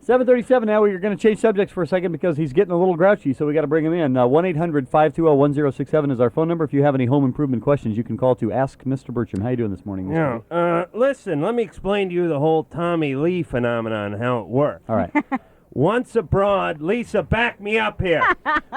7:37 now. We're going to change subjects for a second because he's getting a little grouchy, so we got to bring him in. 1-800-520-1067 is our phone number. If you have any home improvement questions, you can call to Ask Mr. Birchum. How you doing this morning? Listen, let me explain to you the whole Tommy Lee phenomenon and how it works. All right. Once abroad, Lisa, back me up here.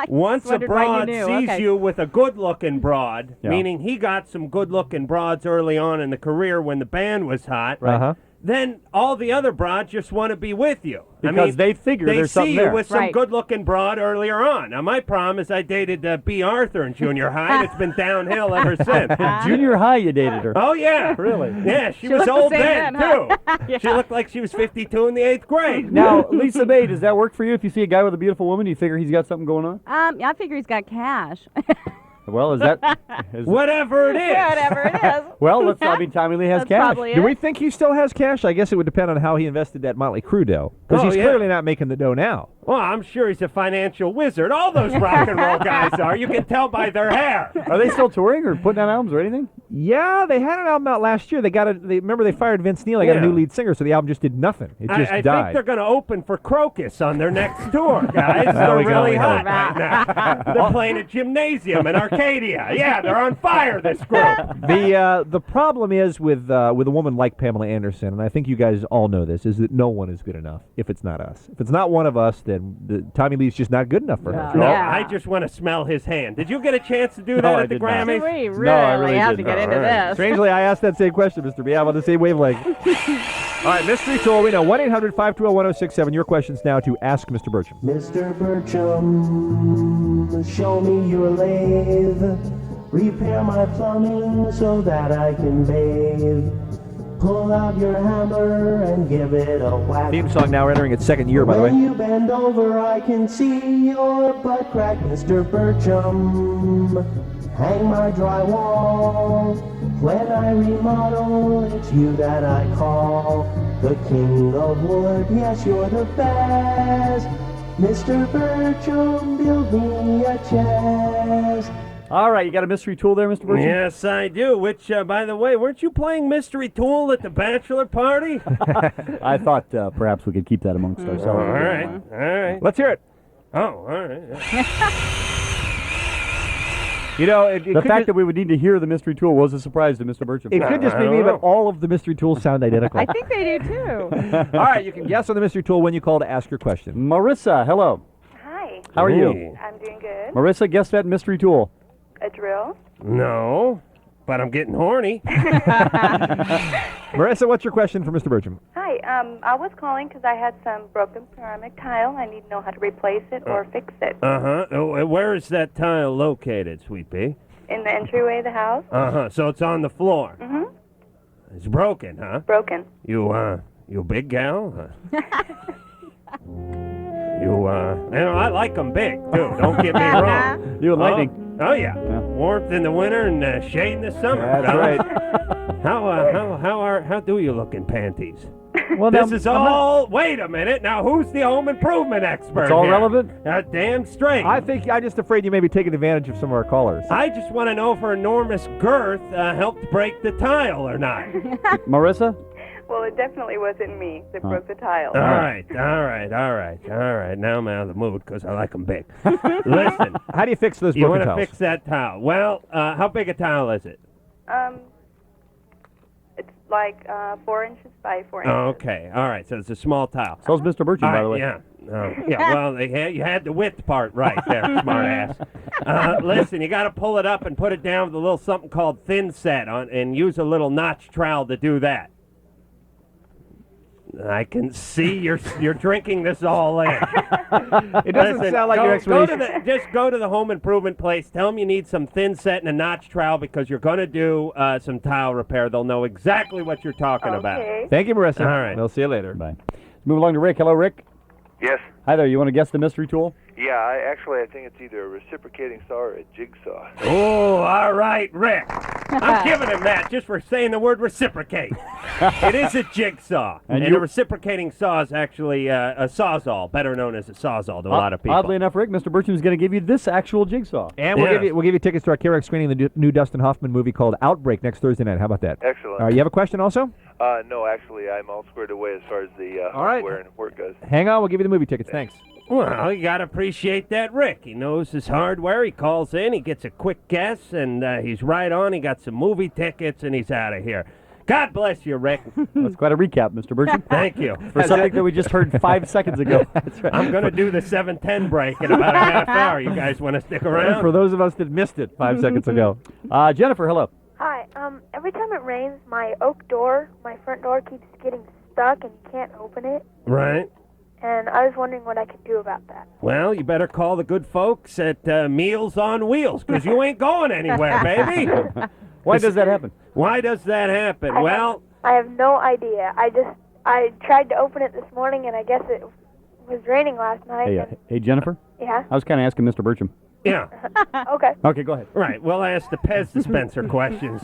Once abroad sees you with a good-looking broad, meaning he got some good-looking broads early on in the career when the band was hot. Right. Then all the other broads just want to be with you. Because they figure there's something there. They see you with some good-looking broad earlier on. Now, my problem is I dated B. Arthur in junior high, and it's been downhill ever since. Junior high, you dated her. Oh, yeah. Really? Yeah, she was old then, too. Yeah. She looked like she was 52 in the 8th grade. Now, Lisa May, does that work for you? If you see a guy with a beautiful woman, do you figure he's got something going on? I figure he's got cash. Well, is that... Whatever it is. Whatever it is. Well, Tommy Lee has cash. Do we think he still has cash? I guess it would depend on how he invested that Motley Crue dough. Because he's clearly not making the dough now. Well, I'm sure he's a financial wizard. All those rock and roll guys are. You can tell by their hair. Are they still touring or putting out albums or anything? Yeah, they had an album out last year. Remember they fired Vince Neil. They got a new lead singer, so the album just did nothing. It just died. I think they're going to open for Crocus on their next tour, guys. They're really hot right now. They're playing a gymnasium in Arcadia. Yeah, they're on fire, this group. The problem is with a woman like Pamela Anderson, and I think you guys all know this, is that no one is good enough if it's not us. If it's not one of us, then Tommy Lee's just not good enough for her. No, I just want to smell his hand. Did you get a chance to do that at the Grammys? We really have to get into this. Strangely, I asked that same question, Mr. B. I'm on the same wavelength. All right, Mystery Tool, we know 1-800-520-1067. Your questions now to Ask Mr. Birchum. Mr. Birchum, show me your lathe. Repair my plumbing so that I can bathe. Pull out your hammer and give it a whack. Theme song now entering its second year, by the way. When you bend over, I can see your butt crack, Mr. Birchum. Hang my drywall. When I remodel, it's you that I call. The king of wood, yes, you're the best. Mr. Birchum, build me a chest. All right, you got a mystery tool there, Mr. Birchum? Yes, I do. Which, by the way, weren't you playing Mystery Tool at the bachelor party? I thought perhaps we could keep that amongst ourselves. All right. Let's hear it. Oh, all right. You know, the fact that we would need to hear the mystery tool was a surprise to Mr. Birchum. It could just be me, but all of the mystery tools sound identical. I think they do, too. All right, you can guess on the mystery tool when you call to ask your question. Marissa, hello. Hi. How are you? I'm doing good. Marissa, guess that mystery tool. A drill? No, but I'm getting horny. Marissa, what's your question for Mr. Birchum? Hi. I was calling because I had some broken ceramic tile. I need to know how to replace it or fix it. Where is that tile located, Sweet Pea? In the entryway of the house? So it's on the floor. Mm-hmm. It's broken, huh? Broken. You a big gal? I like them big, too. Don't get me wrong. You and lightning. Oh, yeah. Warmth in the winter and shade in the summer. That's right. How do you look in panties? Well, this is all... Wait a minute. Now, who's the home improvement expert? It's all here? relevant? Damn straight. I'm just afraid you may be taking advantage of some of our callers. I just want to know if her enormous girth helped break the tile or not. Marissa? Well, it definitely wasn't me that broke the tile. All right. Now I'm out of the mood because I like them big. Listen. How do you fix those You broken want to tiles? fix that tile. Well, how big a tile is it? It's like 4 inches by 4 inches. Okay. All right. So it's a small tile. So's Mr. Birchum, by the way. Yeah. Well, you had the width part right there, smart ass. Listen, you got to pull it up and put it down with a little something called thin set on, and use a little notch trowel to do that. I can see you're drinking this all in. It doesn't sound like your explanation. Just go to the home improvement place. Tell them you need some thin set and a notch trowel because you're going to do some tile repair. They'll know exactly what you're talking about. Thank you, Marissa. All right. We'll see you later. Bye. Move along to Rick. Hello, Rick. Yes. Hi there. You want to guess the mystery tool? Yeah, I think it's either a reciprocating saw or a jigsaw. Oh, all right, Rick. I'm giving him that just for saying the word reciprocate. It is a jigsaw. And a reciprocating saw is actually a sawzall, better known as a sawzall to a lot of people. Oddly enough, Rick, Mr. Birchum is going to give you this actual jigsaw. And we'll give you tickets to our KROQ screening of the new Dustin Hoffman movie called Outbreak next Thursday night. How about that? Excellent. You have a question also? No, actually, I'm all squared away as far as the All right. hardware and work goes. Hang on, we'll give you the movie tickets. Thanks. Well, you got to appreciate that Rick. He knows his hardware. He calls in, he gets a quick guess, and he's right on. He got some movie tickets, and he's out of here. God bless you, Rick. That's quite a recap, Mr. Birchum. Thank you. For something that we just heard 5 seconds ago. That's right. I'm going to do the 7:10 break in about a half hour. You guys want to stick around? For those of us that missed it 5 seconds ago. Jennifer, hello. Hi. Every time it rains, my oak door, my front door, keeps getting stuck and you can't open it. Right. And I was wondering what I could do about that. Well, you better call the good folks at Meals on Wheels, because you ain't going anywhere, baby. Why does that happen? Why does that happen? I have no idea. I tried to open it this morning, and I guess it was raining last night. Hey, Jennifer? Yeah? I was kind of asking Mr. Birchum. Yeah. Okay. Okay, go ahead. Right. We'll ask the Pez dispenser questions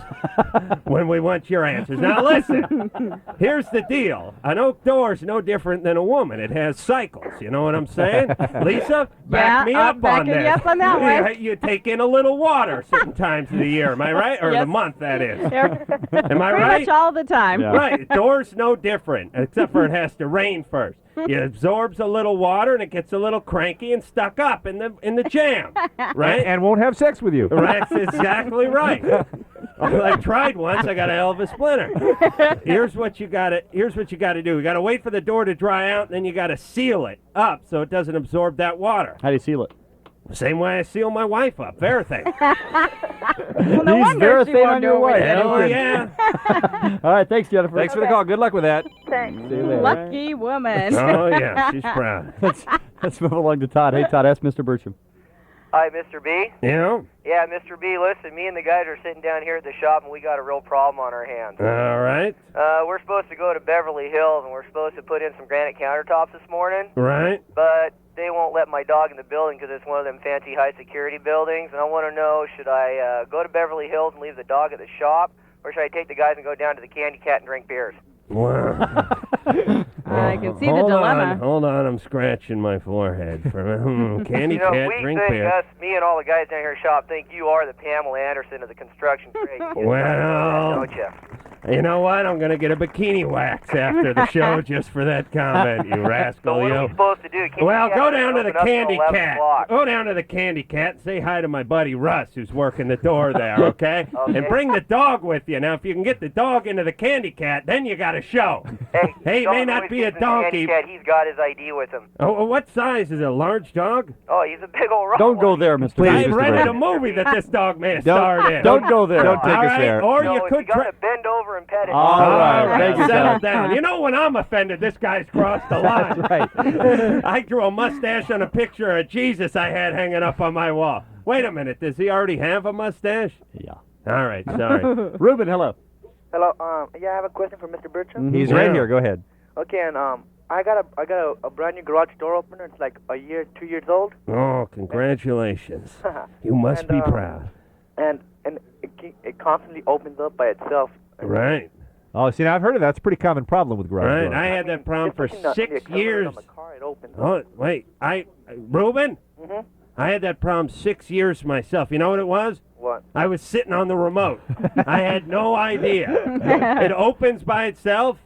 when we want your answers. Now, listen. Here's the deal. An oak door's no different than a woman. It has cycles. You know what I'm saying? Lisa, back me up on backing this. you up on that one. You take in a little water certain times of the year. Am I right? Or Yes. the month, that is. Am I Pretty right? much all the time. Yeah. Right. Door's no different, except for it has to rain first. It absorbs a little water and it gets a little cranky and stuck up in the jam, right? And won't have sex with you. That's exactly right. I tried once. I got a hell of a splinter. Here's what you got to do. You got to wait for the door to dry out, and then you got to seal it up so it doesn't absorb that water. How do you seal it? Same way I seal my wife up. Verathane. Well, no He's wonder she Verathane won't on do your it with wife. Hell anything. yeah. All right, thanks, Jennifer. Thanks for the call. Good luck with that. Thanks. See you later. Lucky woman. Oh yeah, she's proud. Let's move along to Todd. Hey, Todd, ask Mr. Birchum. Hi, Mr. B. You know? Yeah, Mr. B, listen, me and the guys are sitting down here at the shop, and we got a real problem on our hands. All right. We're supposed to go to Beverly Hills, and we're supposed to put in some granite countertops this morning, Right. but they won't let my dog in the building because it's one of them fancy high-security buildings, and I want to know, should I go to Beverly Hills and leave the dog at the shop, or should I take the guys and go down to the Candy Cat and drink beers? Wow. I can see the dilemma. Hold on, I'm scratching my forehead. Candy You know, cat, we drink think, beer. me and all the guys down here at shop think you are the Pamela Anderson of the construction trade. You Well, don't you? You know what? I'm going to get a bikini wax after the show just for that comment, you So rascal, what are you. we supposed to do? Candy Well, Cat go doesn't down to the open up till Candy 11 Cat. o'clock. Go down to the Candy Cat and say hi to my buddy Russ, who's working the door there, okay? Okay. And bring the dog with you. Now, if you can get the dog into the Candy Cat, then you got a show. Hey, it may don't not always be get a in the Candy donkey. Cat. He's got his ID with him. Oh, what size is it? A large dog? Oh, he's a big old rock. Don't go there, Mr. Please, I Birchum. Mr. rented a Birchum. movie that this dog may have starred in. Don't go there. Don't take All us right? there. Or No, you if could you got to bend over and pet it. All right, thank you, settle Todd. down. You know when I'm offended, this guy's crossed the line. Right. I drew a mustache on a picture of Jesus I had hanging up on my wall. Wait a minute, does he already have a mustache? Yeah. All right, sorry. Ruben, hello. Hello. Yeah, I have a question for Mr. Birchum. He's Yeah. right here. Go ahead. Okay, and I got a brand new garage door opener. It's like 2 years old. Oh, congratulations. You must And, be proud. And it constantly opens up by itself. Right, Oh, see, now I've heard of that. It's a pretty common problem with garage right. doors. I had that problem for It's looking at 6 the cover years. on the car, it opens up. Oh, wait, Reuben? Mm-hmm. I had that problem 6 years myself. You know what it was? What? I was sitting on the remote. I had no idea. It opens by itself.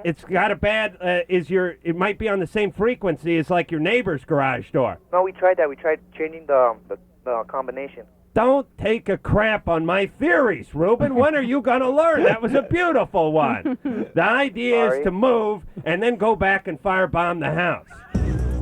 It's got a bad. It might be on the same frequency as like your neighbor's garage door. No, we tried that. We tried changing the combination. Don't take a crap on my theories, Ruben. When are you gonna learn? That was a beautiful one. The idea Sorry. is to move and then go back and firebomb the house.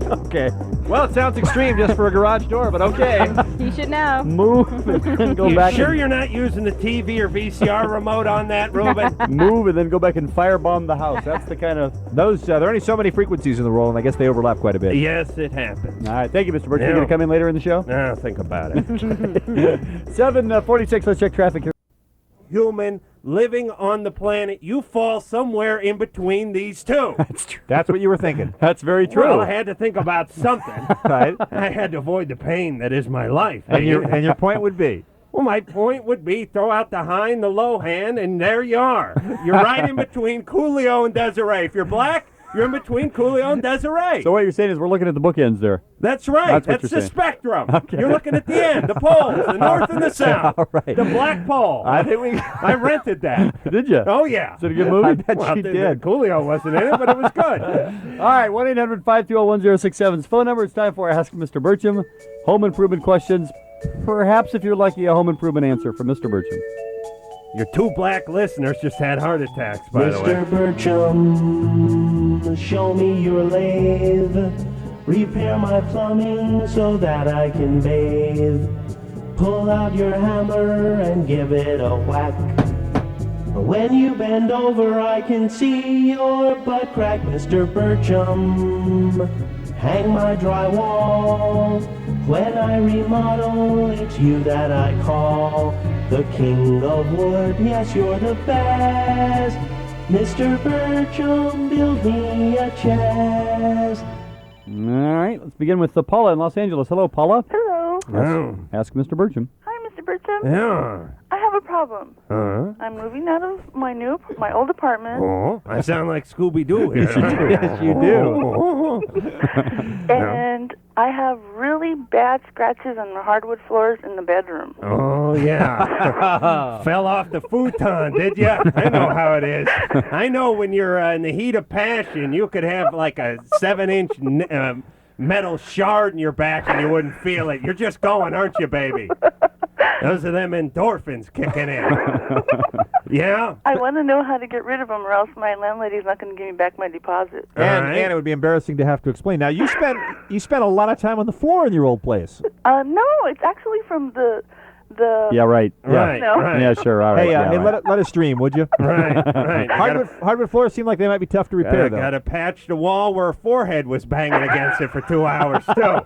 Okay. Well, it sounds extreme just for a garage door, but okay. You should know. Move and then go You back. sure and you're not using the TV or VCR remote on that, Ruben? move and then go back and firebomb the house. That's the kind of. Those there are only so many frequencies in the roll, and I guess they overlap quite a bit. Yes, it happens. All right. Thank you, Mr. Birchum. Yeah. You going to come in later in the show? Now think about it. 7:46. Let's check traffic here. Human living on the planet, you fall somewhere in between these two. That's true. That's what you were thinking. That's very true. Well, I had to think about something. Right? I had to avoid the pain that is my life. And your point would be? Well, my point would be throw out the high and the low hand, and there you are. You're right in between Coolio and Desiree. If you're black, You're in between Coolio and Desiree. So what you're saying is we're looking at the bookends there. That's right. That's what That's you're the saying. spectrum. Okay. You're looking at the end, the poles, the north and the south. All right. The black pole. I think we. I rented that. Did you? Oh, yeah. Is it a good movie? I bet Well, you did. Coolio wasn't in it, but it was good. All right, 1-800-520-1067's phone number. It's time for Ask Mr. Birchum. Home improvement questions. Perhaps, if you're lucky, a home improvement answer from Mr. Birchum. Your 2 black listeners just had heart attacks, by the way. Mr. Birchum, show me your lathe. Repair my plumbing so that I can bathe. Pull out your hammer and give it a whack. When you bend over, I can see your butt crack, Mr. Birchum. Hang my drywall. When I remodel, it's you that I call the king of wood. Yes, you're the best. Mr. Birchum, build me a chest. All right, let's begin with Paula in Los Angeles. Hello, Paula. Hello. Oh. Ask Mr. Birchum. Hi, Mr. Birchum. Yeah. I have a problem. I'm moving out of my old apartment, Oh, I sound like Scooby-Doo here. Yes, you do. and I have really bad scratches on the hardwood floors in the bedroom. Oh, yeah. Fell off the futon, did you? I know how it is. I know when you're in the heat of passion, you could have like a 7-inch metal shard in your back and you wouldn't feel it. You're just going, aren't you, baby? Those are them endorphins kicking in. Yeah? I want to know how to get rid of them, or else my landlady's not going to give me back my deposit. And it would be embarrassing to have to explain. Now you spent a lot of time on the floor in your old place. No, it's actually from the Yeah, right. Right, No. right. Yeah, sure. All right. Hey, yeah, hey, right. let us stream, would you? Right, right. Hardwood floors seem like they might be tough to repair, though. Got to patch the wall where her forehead was banging against it for 2 hours, too.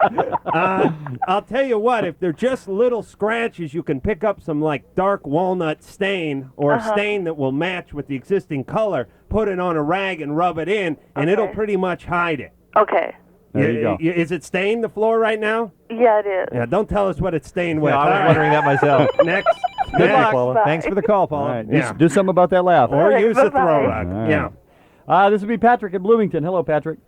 I'll tell you what, if they're just little scratches, you can pick up some, like, dark walnut stain or a stain that will match with the existing color, put it on a rag and rub it in, and it'll pretty much hide it. Okay. There you go. Is it stained, the floor, right now? Yeah, it is. Yeah, don't tell us what it's stained with. Yeah, I was All right. wondering that myself. Next. Good Next. luck, Paula. Bye. Thanks for the call, All Paula. right. Yeah. Do something about that laugh. Or right, use the bye-bye. throw rug. All right. Yeah. This would be Patrick in Bloomington. Hello, Patrick.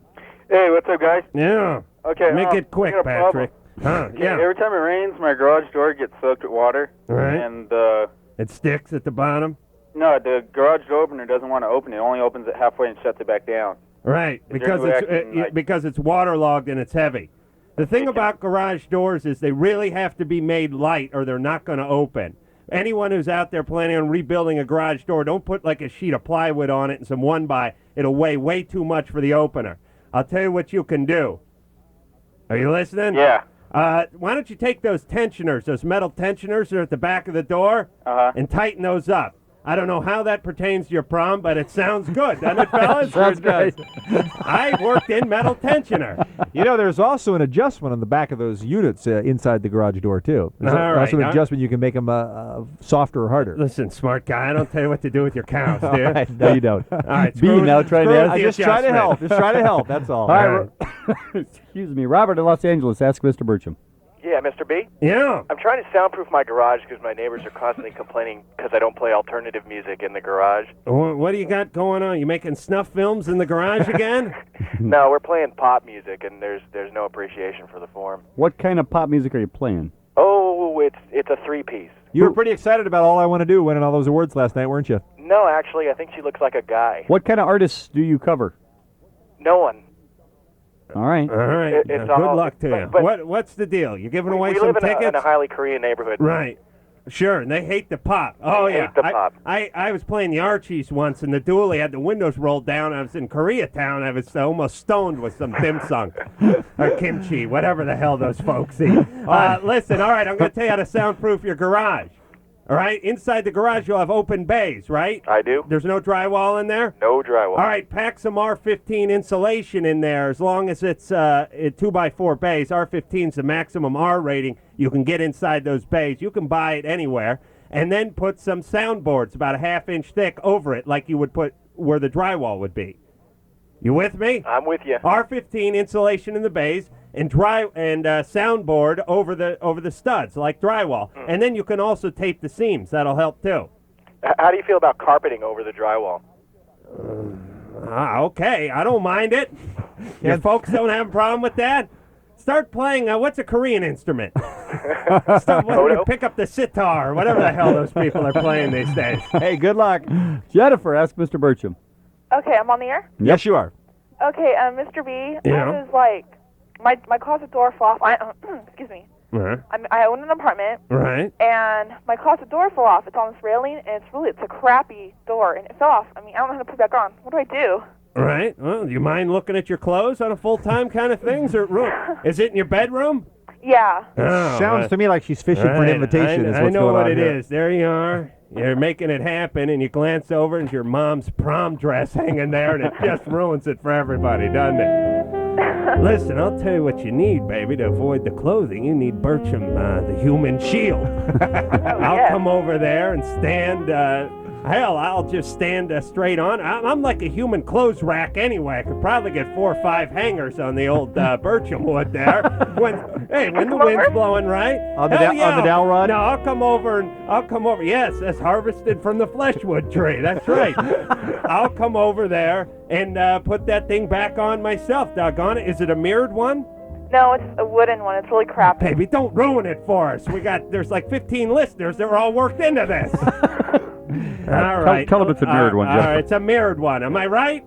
Hey, what's up, guys? Yeah. Okay, Make it quick, I got a Patrick. problem. Huh, yeah. Every time it rains, my garage door gets soaked with water. Right. And, It sticks at the bottom. no, the garage door opener doesn't want to open it. It only opens it halfway and shuts it back down. Right, there because any way it's I can, like- because it's waterlogged and it's heavy. The thing about garage doors is they really have to be made light or they're not going to open. Anyone who's out there planning on rebuilding a garage door, don't put like a sheet of plywood on it and some 1x. It'll weigh way too much for the opener. I'll tell you what you can do. Are you listening? Yeah. Why don't you take those tensioners, those metal tensioners that are at the back of the door, and tighten those up. I don't know how that pertains to your problem, but it sounds good, doesn't it, fellas? Sounds good. I worked in metal tensioner. You know, there's also an adjustment on the back of those units inside the garage door, too. There's All right, also an huh? adjustment. You can make them softer or harder. Listen, smart guy, I don't tell you what to do with your cows, All dude. right, no, you don't. All right, B now trying to screw ask- the I just try to adjustment. help. Just try to help. That's all. All right. Excuse me. Robert in Los Angeles. Ask Mr. Birchum. Yeah, Mr. B? Yeah. I'm trying to soundproof my garage because my neighbors are constantly complaining because I don't play alternative music in the garage. What do you got going on? You making snuff films in the garage again? No, we're playing pop music, and there's no appreciation for the form. What kind of pop music are you playing? Oh, it's a three-piece. You were pretty excited about All I Want to Do winning all those awards last night, weren't you? No, actually, I think she looks like a guy. What kind of artists do you cover? No one. All right. All right. It's Good all- luck to you. but- What's the deal? You giving away We some live in tickets? in a highly Korean neighborhood. Right. Sure, and they hate the pop. Oh, They yeah. hate the pop. I was playing the Archies once, and the dually had the windows rolled down. I was in Koreatown. I was almost stoned with some dim sum or kimchi, whatever the hell those folks eat. Listen, all right, I'm going to tell you how to soundproof your garage. All right, inside the garage you'll have open bays, right? I do. There's no drywall in there? No drywall. All right, pack some R15 insulation in there as long as it's 2x4 bays. R15's the maximum R rating you can get inside those bays. You can buy it anywhere. And then put some soundboards about a half-inch thick over it like you would put where the drywall would be. You with me? I'm with you. R15 insulation in the bays and soundboard over the studs like drywall. And then you can also tape the seams. That'll help too. How do you feel about carpeting over the drywall? Okay, I don't mind it. Your folks don't have a problem with that? Start playing, what's a Korean instrument? Pick up the sitar, or whatever the hell those people are playing these days. Hey, good luck. Jennifer, ask Mr. Birchum. Okay, I'm on the air? Yes, you are. Okay, Mr. B, Yeah. I was like, my closet door fell off. Excuse me. Right. I own an apartment. Right. And my closet door fell off. It's on this railing, and it's a crappy door, and it fell off. I mean, I don't know how to put it back on. What do I do? Right. Well, do you mind looking at your clothes on a full-time kind of thing? Is it in your bedroom? Yeah. Oh, Sounds to me like she's fishing for an invitation. I what's know going what on it here. is. There you are. You're making it happen, and you glance over, and your mom's prom dress hanging there, and it just ruins it for everybody, doesn't it? Listen, I'll tell you what you need, baby, to avoid the clothing. You need Birchum, the human shield. I'll come over there and stand... I'll just stand straight on. I'm like a human clothes rack anyway. I could probably get 4 or 5 hangers on the old Birchum wood there. When the wind's blowing, right? On the dowel rod? No, I'll come over. Yes, that's harvested from the fleshwood tree. That's right. I'll come over there and put that thing back on myself. Doggone it. Is it a mirrored one? No, it's a wooden one. It's really crappy. Baby, don't ruin it for us. There's like 15 listeners that were all worked into this. All right. Tell him it's a mirrored one, All Jeff. right, it's a mirrored one. Am I right?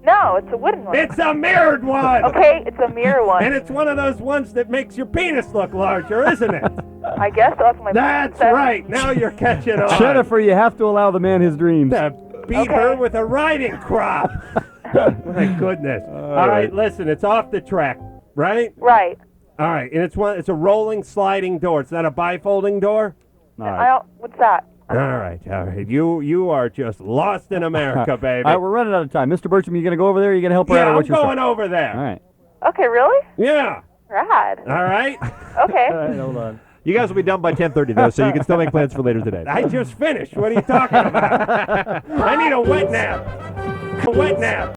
No, it's a wooden one. It's a mirrored one. Okay, it's a mirror one. And it's one of those ones that makes your penis look larger, isn't it? I guess that's my. That's right. Now you're catching on. Jennifer, you have to allow the man his dreams. Beat her with a riding crop. My goodness. All right, listen, it's off the track, right? Right. All right, and it's a rolling sliding door. It's not a bifolding door? All right. What's that? All right. You are just lost in America, baby. All right, we're running out of time. Mr. Birchum, you going to go over there or you going to help her out? Yeah, Or I'm what's your going story? over there. All right. Okay, really? Yeah. Rad. All right. Okay. All right, hold on. You guys will be done by 10:30 though, so you can still make plans for later today. I just finished. What are you talking about? I need a wet nap. A wet nap.